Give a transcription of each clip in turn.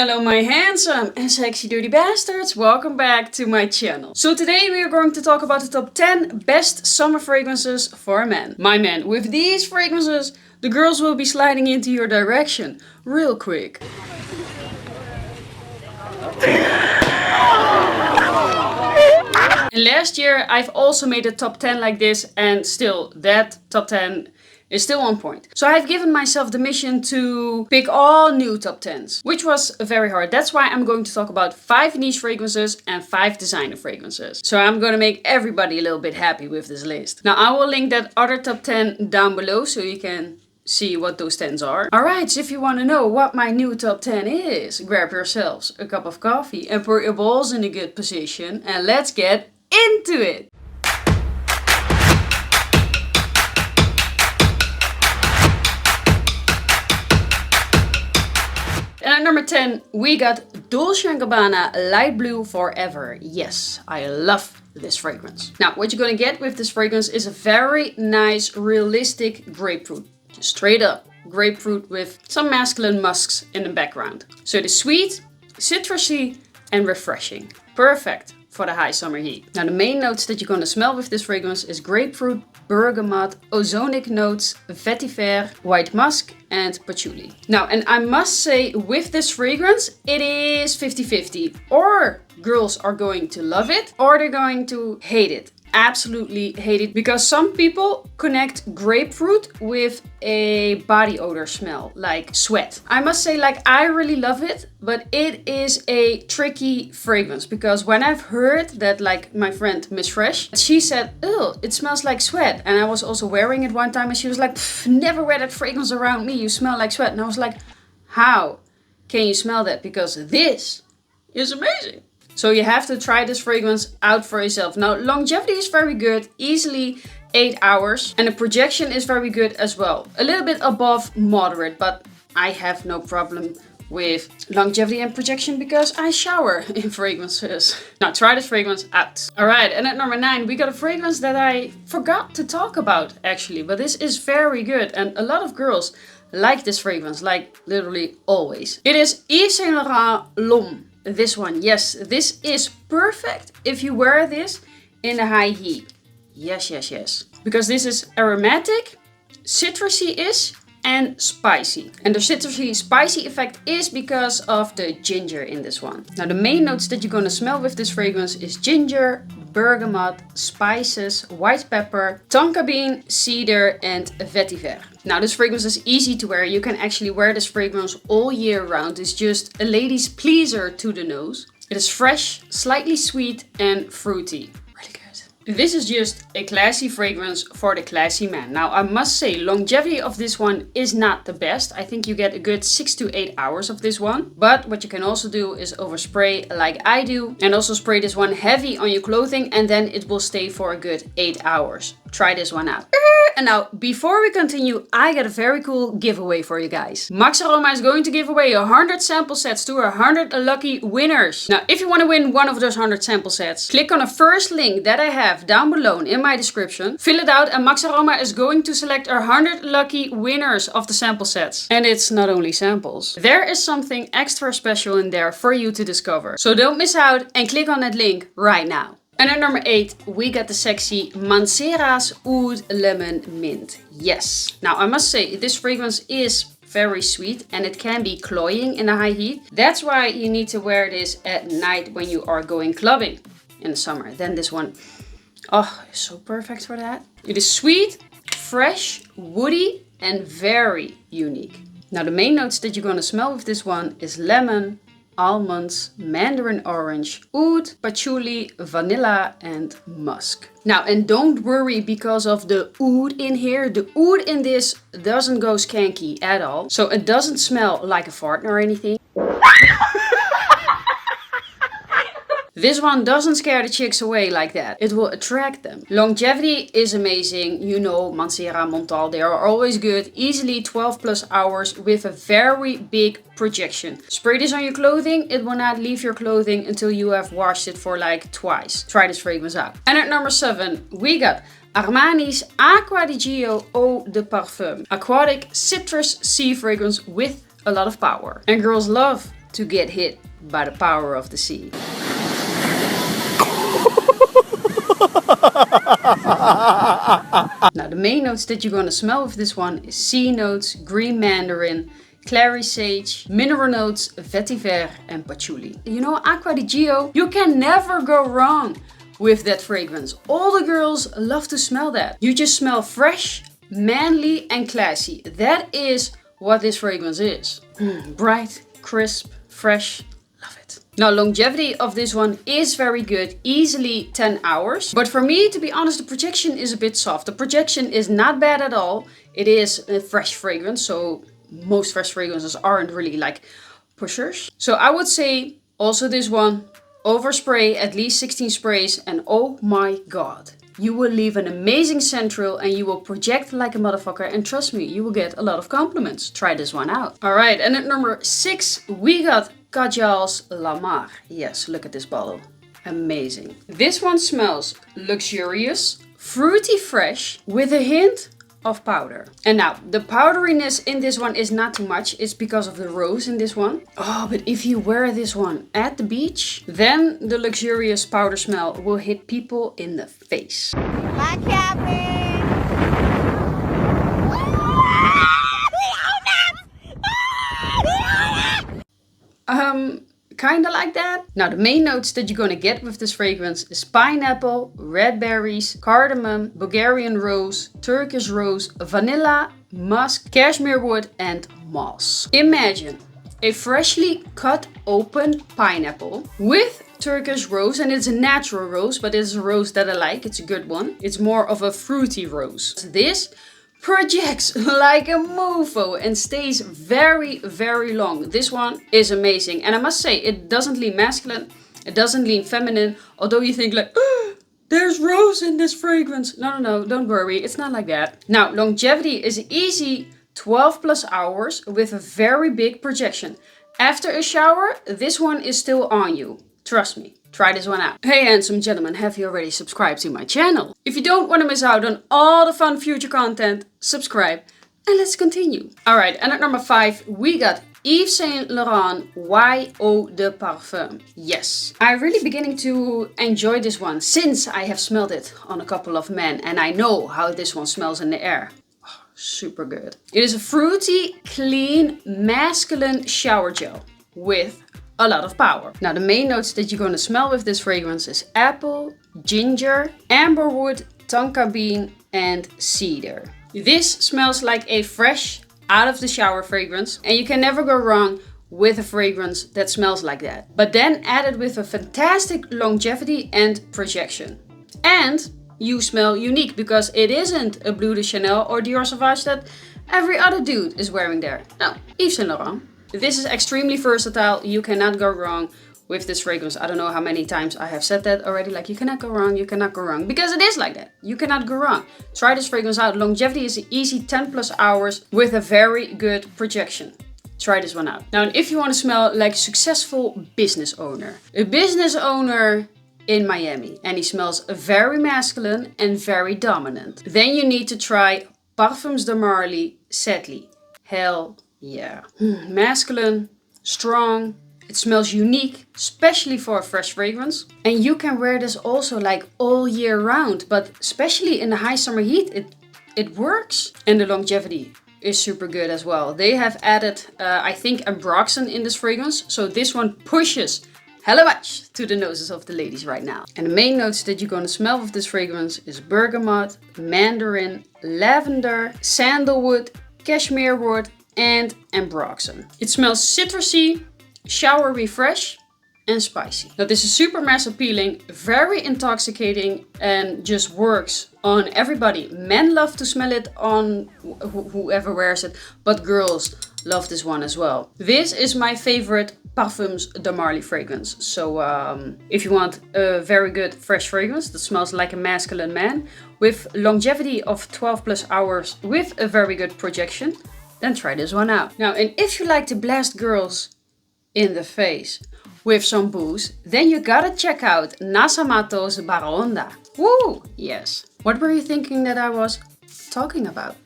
Hello my handsome and sexy dirty bastards, welcome back to my channel. So today we are going to talk about the top 10 best summer fragrances for men. My man, with these fragrances, the girls will be sliding into your direction real quick. And last year I've also made a top 10 like this, and still that top 10 is still on point. So I've given myself the mission to pick all new top 10s, which was very hard. That's why I'm going to talk about 5 niche fragrances and 5 designer fragrances. So I'm gonna make everybody a little bit happy with this list. Now I will link that other top 10 down below so you can see what those 10s are. Alright, so if you want to know what my new top 10 is, grab yourselves a cup of coffee and put your balls in a good position and let's get into it. And at number 10, we got Dolce & Gabbana Light Blue Forever. Yes, I love this fragrance. Now, what you're gonna get with this fragrance is a very nice, realistic grapefruit. Just straight up grapefruit with some masculine musks in the background. So it is sweet, citrusy, and refreshing. Perfect for the high summer heat. Now, the main notes that you're gonna smell with this fragrance is grapefruit, bergamot, ozonic notes, vetiver, white musk, and patchouli. Now, and I must say with this fragrance, it is 50-50. Or girls are going to love it, or they're going to hate it. Absolutely hate it, because some people connect grapefruit with a body odor smell, like sweat. I must say, like, I really love it, but it is a tricky fragrance, because when I've heard that, like my friend Miss Fresh, she said, oh, it smells like sweat. And I was also wearing it one time and she was like, never wear that fragrance around me, you smell like sweat. And I was like, how can you smell that? Because this is amazing. So you have to try this fragrance out for yourself. Now, longevity is very good, easily 8 hours. And the projection is very good as well. A little bit above moderate, but I have no problem with longevity and projection because I shower in fragrances. Now try this fragrance out. Alright, and at number 9 we got a fragrance that I forgot to talk about actually. But this is very good and a lot of girls like this fragrance, like literally always. It is Yves Saint Laurent L'Homme. This one, yes, this is perfect if you wear this in a high heat. Yes, yes, yes. Because this is aromatic, citrusy-ish, and spicy. And the citrusy spicy effect is because of the ginger in this one. Now the main notes that you're gonna smell with this fragrance is ginger, bergamot, spices, white pepper, tonka bean, cedar, and vetiver. Now this fragrance is easy to wear. You can actually wear this fragrance all year round. It's just a lady's pleaser to the nose. It is fresh, slightly sweet, and fruity. This is just a classy fragrance for the classy man. Now I must say longevity of this one is not the best. I think you get a good 6 to 8 hours of this one. But what you can also do is overspray like I do. And also spray this one heavy on your clothing and then it will stay for a good 8 hours. Try this one out. And now, before we continue, I got a very cool giveaway for you guys. MaxAroma is going to give away 100 sample sets to 100 lucky winners. Now, if you want to win one of those 100 sample sets, click on the first link that I have down below in my description. Fill it out and MaxAroma is going to select 100 lucky winners of the sample sets. And it's not only samples. There is something extra special in there for you to discover. So don't miss out and click on that link right now. And at number 8, we got the sexy Mancera's Oud Lemon Mint. Yes. Now I must say, this fragrance is very sweet and it can be cloying in a high heat. That's why you need to wear this at night when you are going clubbing in the summer. Then this one, oh, is so perfect for that. It is sweet, fresh, woody, and very unique. Now the main notes that you're gonna smell with this one is lemon, almonds, mandarin orange, oud, patchouli, vanilla, and musk. Now, and don't worry because of the oud in here. The oud in this doesn't go skanky at all. So it doesn't smell like a fart or anything. This one doesn't scare the chicks away like that. It will attract them. Longevity is amazing. You know, Mancera, Montal, they are always good. Easily 12 plus hours with a very big projection. Spray this on your clothing. It will not leave your clothing until you have washed it for like twice. Try this fragrance out. And at number 7, we got Armani's Acqua di Gio Eau de Parfum. Aquatic citrus sea fragrance with a lot of power. And girls love to get hit by the power of the sea. Now the main notes that you're gonna smell with this one is sea notes, green mandarin, clary sage, mineral notes, vetiver and patchouli. You know, Acqua di Gio, you can never go wrong with that fragrance. All the girls love to smell that. You just smell fresh, manly and classy. That is what this fragrance is. Bright, crisp, fresh. Love it. Now longevity of this one is very good, easily 10 hours. But for me, to be honest, the projection is a bit soft. The projection is not bad at all. It is a fresh fragrance, so most fresh fragrances aren't really like pushers. So I would say also this one, overspray at least 16 sprays and oh my god. You will leave an amazing scent trail and you will project like a motherfucker, and trust me, you will get a lot of compliments. Try this one out. Alright, and at number 6 we got Kajal's La Mar. Yes, look at this bottle. Amazing. This one smells luxurious, fruity fresh with a hint of powder. And now, the powderiness in this one is not too much. It's because of the rose in this one. Oh, but if you wear this one at the beach, then the luxurious powder smell will hit people in the face. Hi, Captain! Kinda like that. Now the main notes that you're gonna get with this fragrance is pineapple, red berries, cardamom, Bulgarian rose, Turkish rose, vanilla, musk, cashmere wood and moss. Imagine a freshly cut open pineapple with Turkish rose, and it's a natural rose, but it's a rose that I like. It's a good one. It's more of a fruity rose. This projects like a mofo and stays very, very long. This one is amazing. And I must say, it doesn't lean masculine. It doesn't lean feminine. Although you think like, oh, there's rose in this fragrance. No, don't worry. It's not like that. Now, longevity is easy 12 plus hours with a very big projection. After a shower, this one is still on you. Trust me. Try this one out. Hey handsome gentlemen, have you already subscribed to my channel? If you don't want to miss out on all the fun future content, subscribe and let's continue. Alright, and at number 5 we got Yves Saint Laurent Y Eau de Parfum. Yes, I'm really beginning to enjoy this one since I have smelled it on a couple of men and I know how this one smells in the air. Oh, super good. It is a fruity, clean, masculine shower gel with a lot of power. Now the main notes that you're going to smell with this fragrance is apple, ginger, amberwood, tonka bean and cedar. This smells like a fresh out of the shower fragrance and you can never go wrong with a fragrance that smells like that. But then added with a fantastic longevity and projection. And you smell unique because it isn't a Bleu de Chanel or Dior Sauvage that every other dude is wearing there. No, Yves Saint Laurent. This is extremely versatile. You cannot go wrong with this fragrance. I don't know how many times I have said that already. Like, you cannot go wrong, you cannot go wrong. Because it is like that. You cannot go wrong. Try this fragrance out. Longevity is easy 10 plus hours with a very good projection. Try this one out. Now, if you want to smell like a successful business owner. A business owner in Miami. And he smells very masculine and very dominant. Then you need to try Parfums de Marly Sedley. Hell yeah. Masculine, strong, it smells unique, especially for a fresh fragrance. And you can wear this also like all year round, but especially in the high summer heat, it works. And the longevity is super good as well. They have added, I think, ambroxan in this fragrance. So this one pushes hella much to the noses of the ladies right now. And the main notes that you're gonna smell with this fragrance is bergamot, mandarin, lavender, sandalwood, cashmere wood, and ambroxan. It smells citrusy, showery fresh, and spicy. Now this is super mass appealing, very intoxicating, and just works on everybody. Men love to smell it on whoever wears it, but girls love this one as well. This is my favorite Parfums de Marly fragrance. So if you want a very good fresh fragrance that smells like a masculine man with longevity of 12 plus hours with a very good projection, then try this one out. Now, and if you like to blast girls in the face with some booze, then you gotta check out Nasamato's Baronda. Woo! Yes. What were you thinking that I was talking about?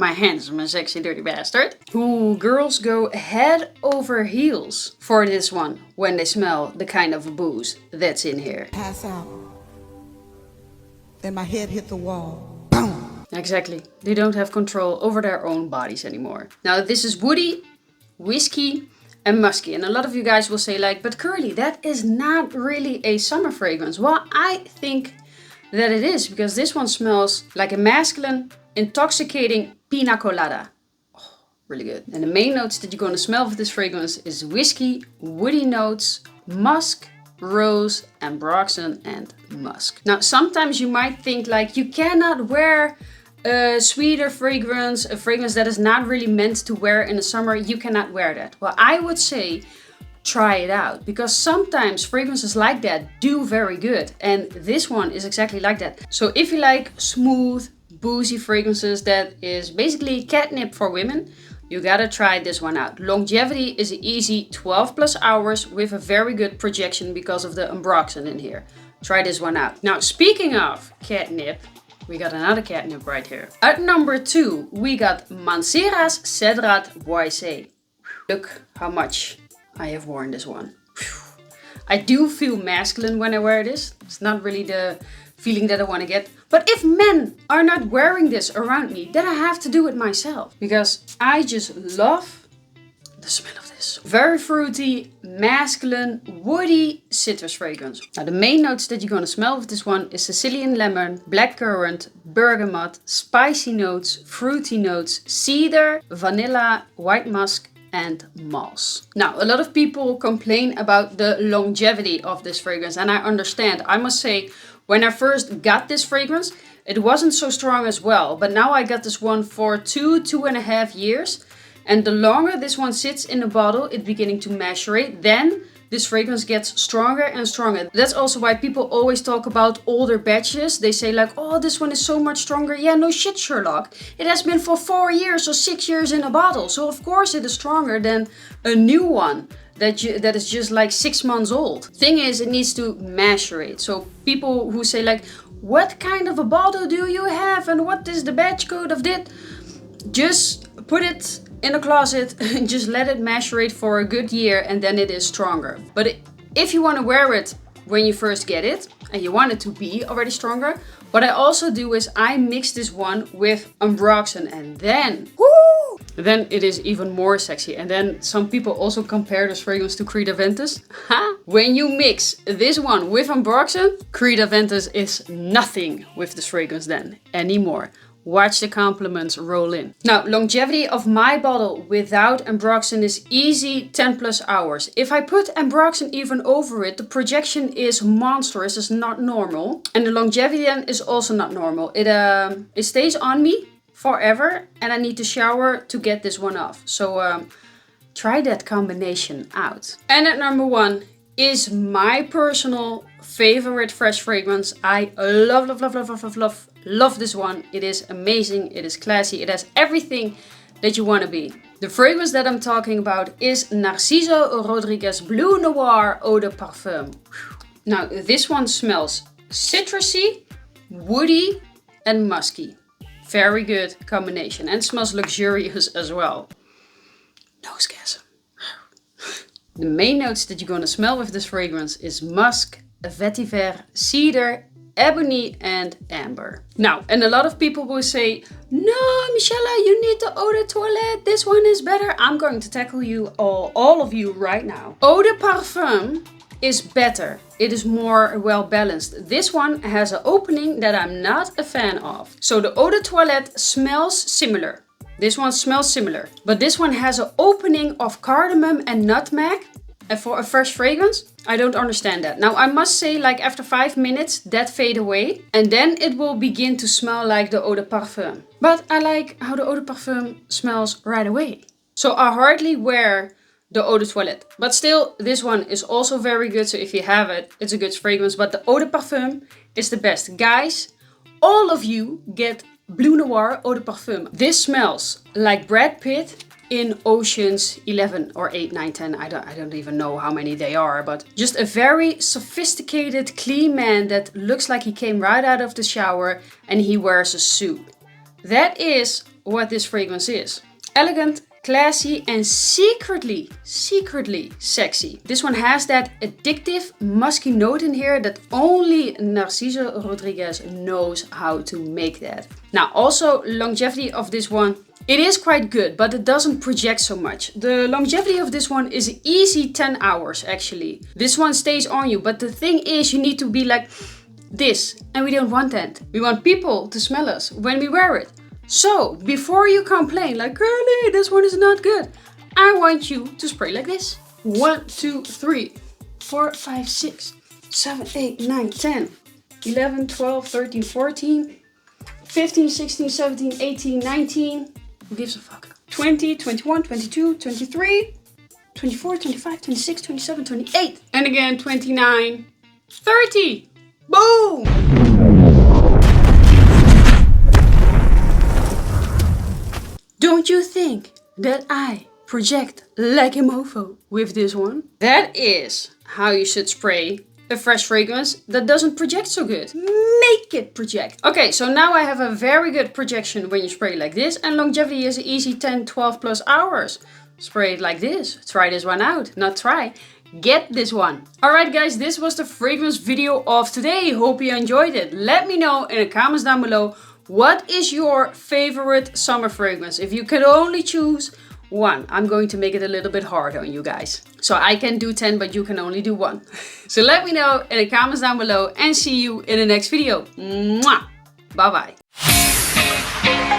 My handsome and sexy dirty bastard. Ooh, girls go head over heels for this one when they smell the kind of booze that's in here. Pass out. Then my head hit the wall. Exactly. They don't have control over their own bodies anymore. Now this is woody, whiskey and musky. And a lot of you guys will say like, but Curly, that is not really a summer fragrance. Well, I think that it is, because this one smells like a masculine, intoxicating pina colada. Oh, really good. And the main notes that you're going to smell with this fragrance is whiskey, woody notes, musk, rose, ambroxan and musk. Now, sometimes you might think like you cannot wear a sweeter fragrance, a fragrance that is not really meant to wear in the summer. You cannot wear that. Well, I would say try it out, because sometimes fragrances like that do very good, and this one is exactly like that. So if you like smooth, boozy fragrances that is basically catnip for women, you gotta try this one out. Longevity is an easy 12 plus hours with a very good projection because of the ambroxan in here. Try this one out. Now, speaking of catnip, we got another catnip right here. At number 2, we got Mancera's Cedrat Boisé. Look how much I have worn this one. I do feel masculine when I wear this. It's not really the feeling that I want to get. But if men are not wearing this around me, then I have to do it myself, because I just love the smell of this. Very fruity, masculine, woody citrus fragrance. Now the main notes that you're going to smell with this one is Sicilian lemon, blackcurrant, bergamot, spicy notes, fruity notes, cedar, vanilla, white musk, and moss. Now, a lot of people complain about the longevity of this fragrance, and I understand. I must say, when I first got this fragrance, it wasn't so strong as well, but now I got this one for 2.5 years, and the longer this one sits in the bottle, it's beginning to macerate, then this fragrance gets stronger and stronger. That's also why people always talk about older batches. They say like, oh, this one is so much stronger. Yeah, no shit, Sherlock. It has been for 4 years or 6 years in a bottle. So of course it is stronger than a new one that is just like 6 months old. Thing is, it needs to macerate. So people who say like, what kind of a bottle do you have? And what is the batch code of it? Just put it in a closet and just let it macerate for a good year, and then it is stronger. But if you want to wear it when you first get it and you want it to be already stronger, what I also do is I mix this one with ambroxan, and then then it is even more sexy. And then some people also compare this fragrance to Creed Aventus. When you mix this one with ambroxan, Creed Aventus is nothing with this fragrance then anymore. Watch the compliments roll in. Now, longevity of my bottle without ambroxan is easy 10 plus hours. If I put ambroxan even over it, the projection is monstrous, it's not normal. And the longevity then is also not normal. It stays on me forever, and I need to shower to get this one off. So try that combination out. And at number 1 is my personal favorite fresh fragrance. I love this one. It is amazing, it is classy, it has everything that you want to be. The fragrance that I'm talking about is Narciso Rodriguez Blue Noir Eau de Parfum. Now this one smells citrusy, woody and musky. Very good combination, and smells luxurious as well. Nosegasm. The main notes that you're going to smell with this fragrance is musk, vetiver, cedar, ebony and amber. Now, and a lot of people will say, no, Michelle, you need the Eau de Toilette. This one is better. I'm going to tackle you all of you right now. Eau de Parfum is better. It is more well balanced. This one has an opening that I'm not a fan of. So the Eau de Toilette smells similar. This one smells similar, but this one has an opening of cardamom and nutmeg. And for a fresh fragrance, I don't understand that. Now, I must say, like after 5 minutes, that fade away. And then it will begin to smell like the Eau de Parfum. But I like how the Eau de Parfum smells right away. So I hardly wear the Eau de Toilette. But still, this one is also very good. So if you have it, it's a good fragrance. But the Eau de Parfum is the best. Guys, all of you get Blue Noir Eau de Parfum. This smells like Brad Pitt in Ocean's 11 or 8, 9, 10. I don't even know how many they are, but just a very sophisticated, clean man that looks like he came right out of the shower and he wears a suit. that is what this fragrance is. Elegant, classy, and secretly sexy. This one has that addictive, musky note in here that only Narciso Rodriguez knows how to make that. Now, also longevity of this one, it is quite good, but it doesn't project so much. The longevity of this one is easy 10 hours actually. This one stays on you, but the thing is you need to be like this, and we don't want that. We want people to smell us when we wear it. So, before you complain like, Curly, this one is not good, I want you to spray like this. 1, 2, 3, 4, 5, 6, 7, 8, 9, 10, 11, 12, 13, 14, 15, 16, 17, 18, 19. Who gives a fuck? 20, 21, 22, 23, 24, 25, 26, 27, 28. And again, 29, 30. Boom! Don't you think that I project like a mofo with this one? That is how you should spray a fresh fragrance that doesn't project so good. Make it project. Okay, so now I have a very good projection when you spray like this, and longevity is easy 10, 12 plus hours. Spray it like this. Try this one out. Not try. Get this one. Alright guys, this was the fragrance video of today. Hope you enjoyed it. Let me know in the comments down below, what is your favorite summer fragrance? If you could only choose one, I'm going to make it a little bit hard on you guys. So I can do 10, but you can only do one. So let me know in the comments down below, and see you in the next video. Mwah! Bye bye.